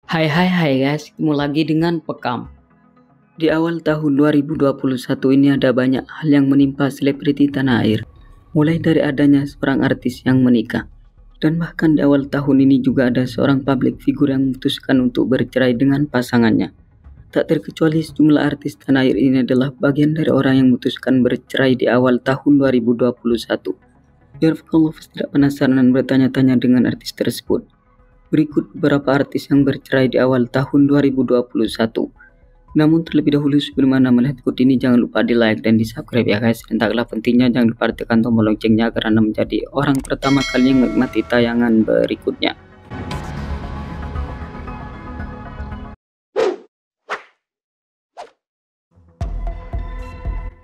Hai guys, ketemu lagi dengan Pekam. Di awal tahun 2021 ini ada banyak hal yang menimpa selebriti tanah air. Mulai dari adanya seorang artis yang menikah. Dan bahkan di awal tahun ini juga ada seorang public figure yang memutuskan untuk bercerai dengan pasangannya. Tak terkecuali sejumlah artis tanah air ini adalah bagian dari orang yang memutuskan bercerai di awal tahun 2021. Biar followers tidak penasaran dan bertanya-tanya dengan artis tersebut. Berikut beberapa artis yang bercerai di awal tahun 2021. Namun terlebih dahulu sebelum Anda melihat video ini, jangan lupa di like dan di subscribe ya guys. Dan tak kalah pentingnya jangan lupa tekan tombol loncengnya agar Anda menjadi orang pertama kali yang menikmati tayangan berikutnya.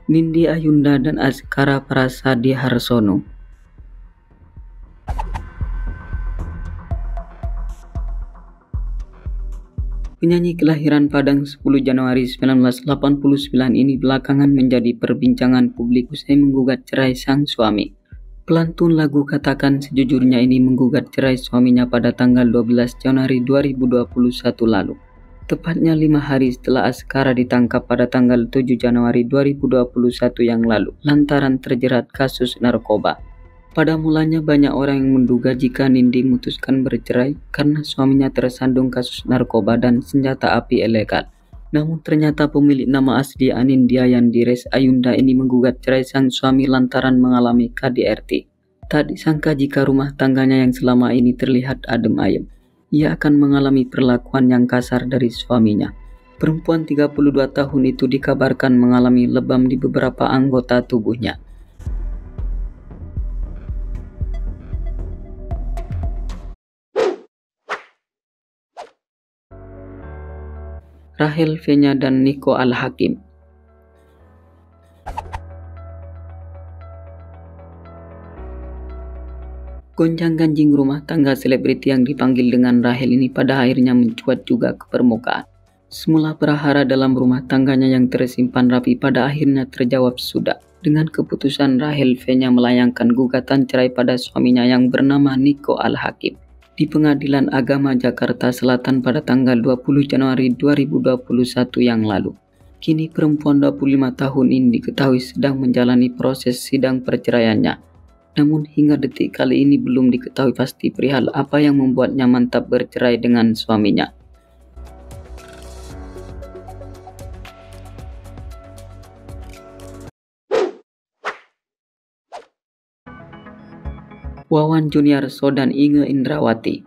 Nindi Ayunda dan Azkara Prasadi Harsono. Penyanyi kelahiran Padang 10 Januari 1989 ini belakangan menjadi perbincangan publik usai menggugat cerai sang suami. Pelantun lagu Katakan Sejujurnya ini menggugat cerai suaminya pada tanggal 12 Januari 2021 lalu. Tepatnya 5 hari setelah Azkara ditangkap pada tanggal 7 Januari 2021 yang lalu lantaran terjerat kasus narkoba. Pada mulanya banyak orang yang menduga jika Nindi memutuskan bercerai karena suaminya tersandung kasus narkoba dan senjata api ilegal. Namun ternyata pemilik nama asli Anindya Yandires Ayunda ini menggugat cerai sang suami lantaran mengalami KDRT. Tak disangka jika rumah tangganya yang selama ini terlihat adem ayem, ia akan mengalami perlakuan yang kasar dari suaminya. Perempuan 32 tahun itu dikabarkan mengalami lebam di beberapa anggota tubuhnya. Rahel Fenya dan Nico Al-Hakim. Gonjang-ganjing rumah tangga selebriti yang dipanggil dengan Rahel ini pada akhirnya mencuat juga ke permukaan. Semula prahara dalam rumah tangganya yang tersimpan rapi pada akhirnya terjawab sudah dengan keputusan Rahel Fenya melayangkan gugatan cerai pada suaminya yang bernama Nico Al-Hakim di Pengadilan Agama Jakarta Selatan pada tanggal 20 Januari 2021 yang lalu. Kini perempuan 25 tahun ini diketahui sedang menjalani proses sidang perceraiannya. Namun hingga detik kali ini belum diketahui pasti perihal apa yang membuatnya mantap bercerai dengan suaminya. Wawan Juniarso dan Inge Indrawati.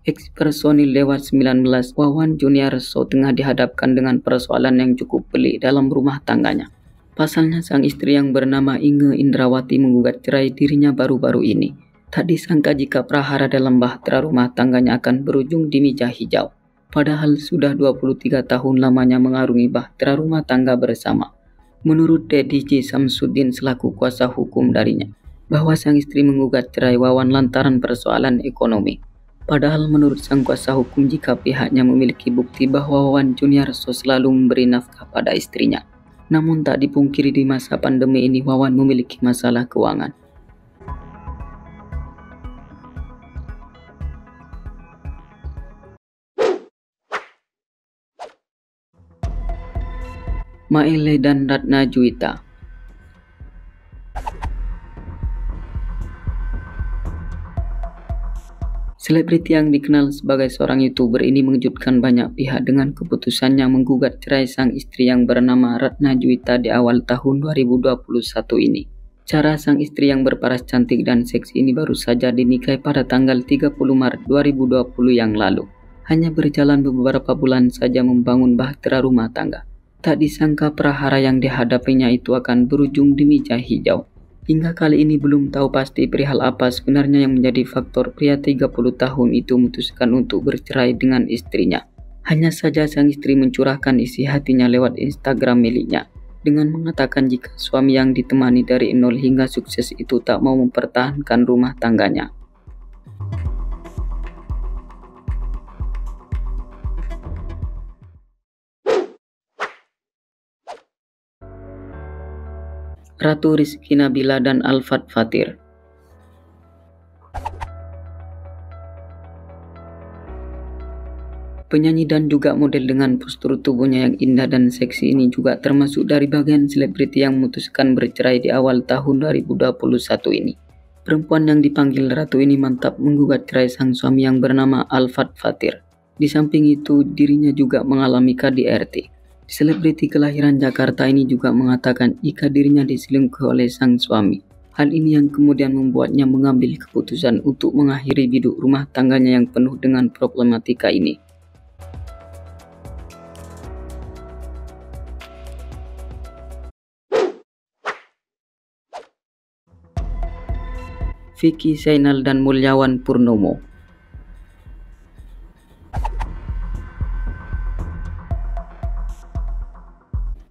Ex-personil Dewas 19 Wawan Juniarso tengah dihadapkan dengan persoalan yang cukup pelik dalam rumah tangganya. Pasalnya sang istri yang bernama Inge Indrawati menggugat cerai dirinya baru-baru ini. Tak disangka jika prahara dalam bahtera rumah tangganya akan berujung di meja hijau. Padahal sudah 23 tahun lamanya mengarungi bahtera rumah tangga bersama. Menurut DDJ Samsudin selaku kuasa hukum darinya, bahwa sang istri menggugat cerai Wawan lantaran persoalan ekonomi. Padahal menurut sang kuasa hukum jika pihaknya memiliki bukti bahwa Wawan Juniarso selalu memberi nafkah pada istrinya. Namun tak dipungkiri di masa pandemi ini Wawan memiliki masalah keuangan. Maile dan Ratna Juwita. Selebriti yang dikenal sebagai seorang YouTuber ini mengejutkan banyak pihak dengan keputusannya menggugat cerai sang istri yang bernama Ratna Juwita di awal tahun 2021 ini. Cara sang istri yang berparas cantik dan seksi ini baru saja dinikahi pada tanggal 30 Maret 2020 yang lalu. Hanya berjalan beberapa bulan saja membangun bahtera rumah tangga. Tak disangka prahara yang dihadapinya itu akan berujung di meja hijau. Hingga kali ini belum tahu pasti perihal apa sebenarnya yang menjadi faktor pria 30 tahun itu memutuskan untuk bercerai dengan istrinya. Hanya saja sang istri mencurahkan isi hatinya lewat Instagram miliknya dengan mengatakan jika suami yang ditemani dari nol hingga sukses itu tak mau mempertahankan rumah tangganya. Ratu Rizky Nabila dan Alfat Fatir. Penyanyi dan juga model dengan postur tubuhnya yang indah dan seksi ini juga termasuk dari bagian selebriti yang memutuskan bercerai di awal tahun 2021 ini. Perempuan yang dipanggil Ratu ini mantap menggugat cerai sang suami yang bernama Alfat Fatir. Di samping itu, dirinya juga mengalami KDRT. Selebriti kelahiran Jakarta ini juga mengatakan jika dirinya diselingkuhi oleh sang suami. Hal ini yang kemudian membuatnya mengambil keputusan untuk mengakhiri hidup rumah tangganya yang penuh dengan problematika ini. Vicky Zainal dan Mulyawan Purnomo.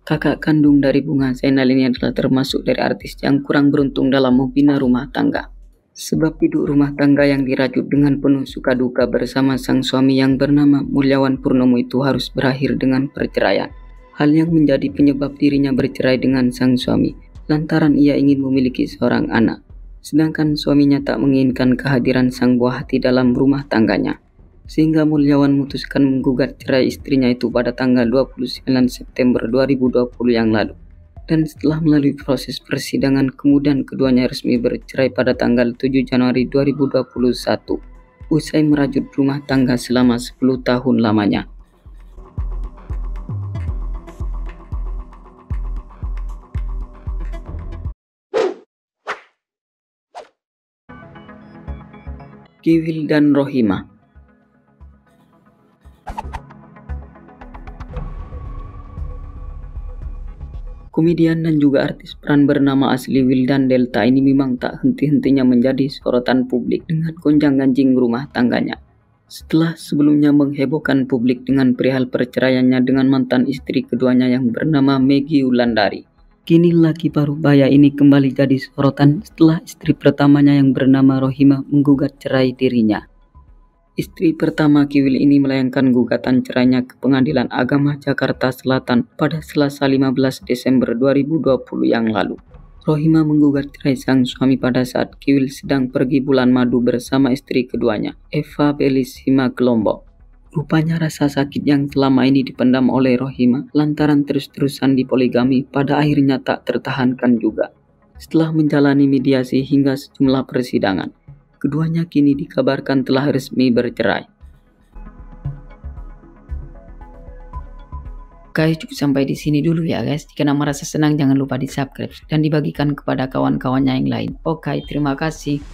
Kakak kandung dari Bunga Zainal ini adalah termasuk dari artis yang kurang beruntung dalam membina rumah tangga. Sebab hidup rumah tangga yang dirajut dengan penuh suka duka bersama sang suami yang bernama Mulyawan Purnomo itu harus berakhir dengan perceraian. Hal yang menjadi penyebab dirinya bercerai dengan sang suami, lantaran ia ingin memiliki seorang anak. Sedangkan suaminya tak menginginkan kehadiran sang buah hati dalam rumah tangganya. Sehingga Mulyawan memutuskan menggugat cerai istrinya itu pada tanggal 29 September 2020 yang lalu. Dan setelah melalui proses persidangan, kemudian keduanya resmi bercerai pada tanggal 7 Januari 2021. Usai merajut rumah tangga selama 10 tahun lamanya. Kiwil dan Rohima. Komedian dan juga artis peran bernama asli Wildan Delta ini memang tak henti-hentinya menjadi sorotan publik dengan gonjang-ganjing rumah tangganya. Setelah sebelumnya menghebohkan publik dengan perihal perceraiannya dengan mantan istri keduanya yang bernama Maggie Wulandari. Kini laki parubaya ini kembali jadi sorotan setelah istri pertamanya yang bernama Rohima menggugat cerai dirinya. Istri pertama Kiwil ini melayangkan gugatan cerainya ke Pengadilan Agama Jakarta Selatan pada Selasa 15 Desember 2020 yang lalu. Rohima menggugat cerai sang suami pada saat Kiwil sedang pergi bulan madu bersama istri keduanya, Eva Belissima Lombok. Rupanya rasa sakit yang selama ini dipendam oleh Rohima lantaran terus-terusan dipoligami pada akhirnya tak tertahankan juga. Setelah menjalani mediasi hingga sejumlah persidangan, keduanya kini dikabarkan telah resmi bercerai. Oke, cukup sampai di sini dulu ya guys. Jika Anda merasa senang jangan lupa di subscribe dan dibagikan kepada kawan-kawannya yang lain. Oke, terima kasih.